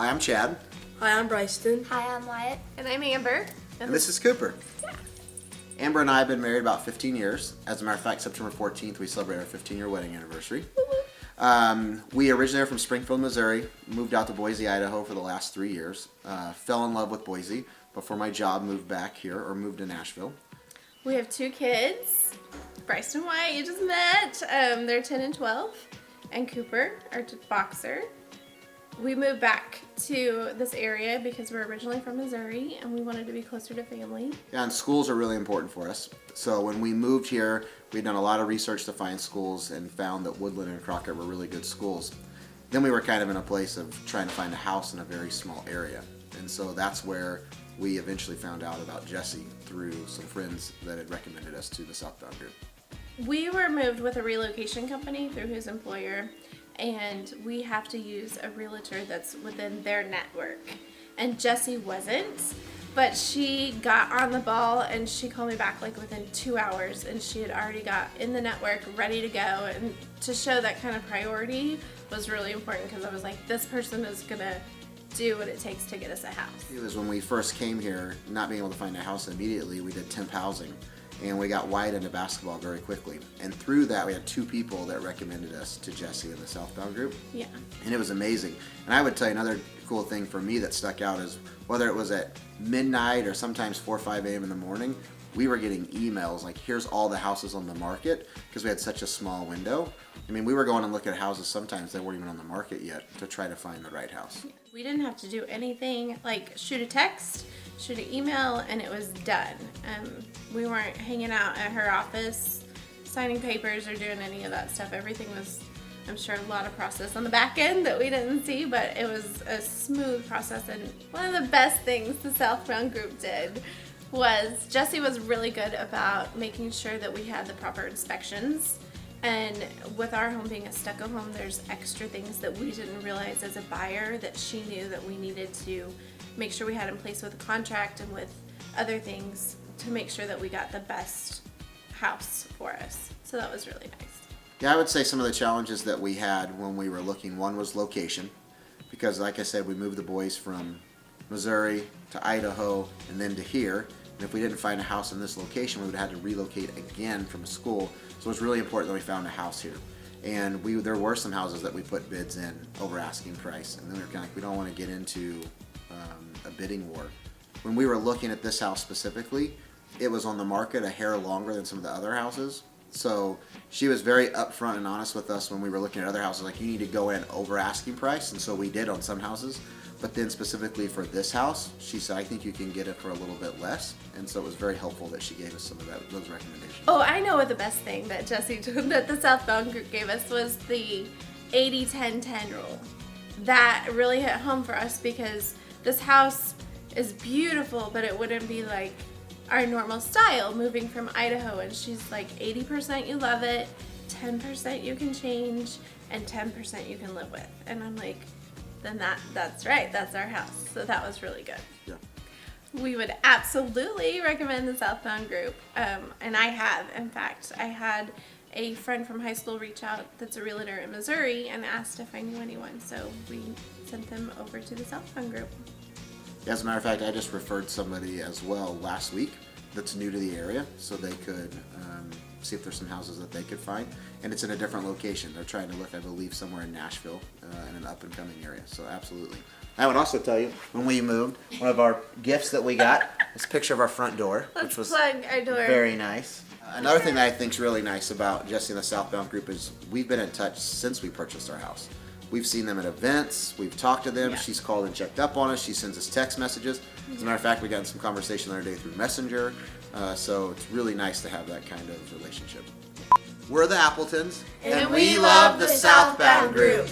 Hi, I'm Chad. Hi, I'm Bryson. Hi, I'm Wyatt. And I'm Amber. And this is Cooper. Yeah. Amber and I have been married about 15 years. As a matter of fact, September 14th, we celebrate our 15-year wedding anniversary. We originally are from Springfield, Missouri. Moved out to Boise, Idaho for the last 3 years. Fell in love with Boise. Before my job, moved back here, or moved to Nashville. We have 2 kids. Bryson and Wyatt, you just met. They're 10 and 12. And Cooper, our boxer. We moved back to this area because we're originally from Missouri and we wanted to be closer to family. Yeah, and schools are really important for us. So when we moved here, we'd done a lot of research to find schools and found that Woodland and Crockett were really good schools. Then we were kind of in a place of trying to find a house in a very small area. And so that's where we eventually found out about Jessi through some friends that had recommended us to the Southbound group. We were moved with a relocation company through his employer, and we have to use a realtor that's within their network. And Jessi wasn't, but she got on the ball and she called me back like within 2 hours, and she had already got in the network ready to go. And to show that kind of priority was really important because I was like, this person is gonna do what it takes to get us a house. It was when we first came here, not being able to find a house immediately, we did temp housing. And we got Wyatt into basketball very quickly. And through that, we had 2 people that recommended us to Jessi in the Southbound group. Yeah. And it was amazing. And I would tell you another cool thing for me that stuck out is whether it was at midnight or sometimes 4 or 5 a.m. in the morning, we were getting emails like, here's all the houses on the market, because we had such a small window. I mean, we were going and looking at houses sometimes that weren't even on the market yet to try to find the right house. We didn't have to do anything like shoot a text, shoot an email, and it was done. We weren't hanging out at her office signing papers or doing any of that stuff. Everything was, I'm sure, a lot of process on the back end that we didn't see, but it was a smooth process. And one of the best things the Southbound group did was Jessi was really good about making sure that we had the proper inspections. And with our home being a stucco home, there's extra things that we didn't realize as a buyer that she knew that we needed to make sure we had in place with a contract and with other things to make sure that we got the best house for us. So that was really nice. Yeah, I would say some of the challenges that we had when we were looking, one was location, because like I said, we moved the boys from Missouri to Idaho and then to here. And if we didn't find a house in this location, we would have had to relocate again from school. So it was really important that we found a house here. And there were some houses that we put bids in over asking price. And then we were kind of like, we don't want to get into a bidding war. When we were looking at this house specifically, it was on the market a hair longer than some of the other houses. So she was very upfront and honest with us when we were looking at other houses, like, you need to go in over asking price. And so we did on some houses. But then specifically for this house, she said, I think you can get it for a little bit less. And so it was very helpful that she gave us some of those recommendations. Oh, I know what the best thing that Jessi, that the Southbound group gave us was the 80-10-10 rule. That really hit home for us because this house is beautiful, but it wouldn't be like our normal style moving from Idaho. And she's like, 80% you love it, 10% you can change, and 10% you can live with. And I'm like, then that's right, that's our house. So that was really good. Yeah. We would absolutely recommend the Southbound group. And I have, in fact, I had a friend from high school reach out that's a realtor in Missouri and asked if I knew anyone. So we sent them over to the Southbound group. As a matter of fact, I just referred somebody as well last week that's new to the area so they could see if there's some houses that they could find. And it's in a different location. They're trying to look, I believe, somewhere in Nashville in an up-and-coming area. So absolutely. I would also tell you, when we moved, one of our gifts that we got is a picture of our front door, which was plug our door. Very nice. Another thing that I think is really nice about Jessi and the Southbound group is we've been in touch since we purchased our house. We've seen them at events, we've talked to them, Yeah. She's called and checked up on us, she sends us text messages. As a matter of fact, we got in some conversation the other day through Messenger, so it's really nice to have that kind of relationship. We're the Appletons, And we love the Southbound group.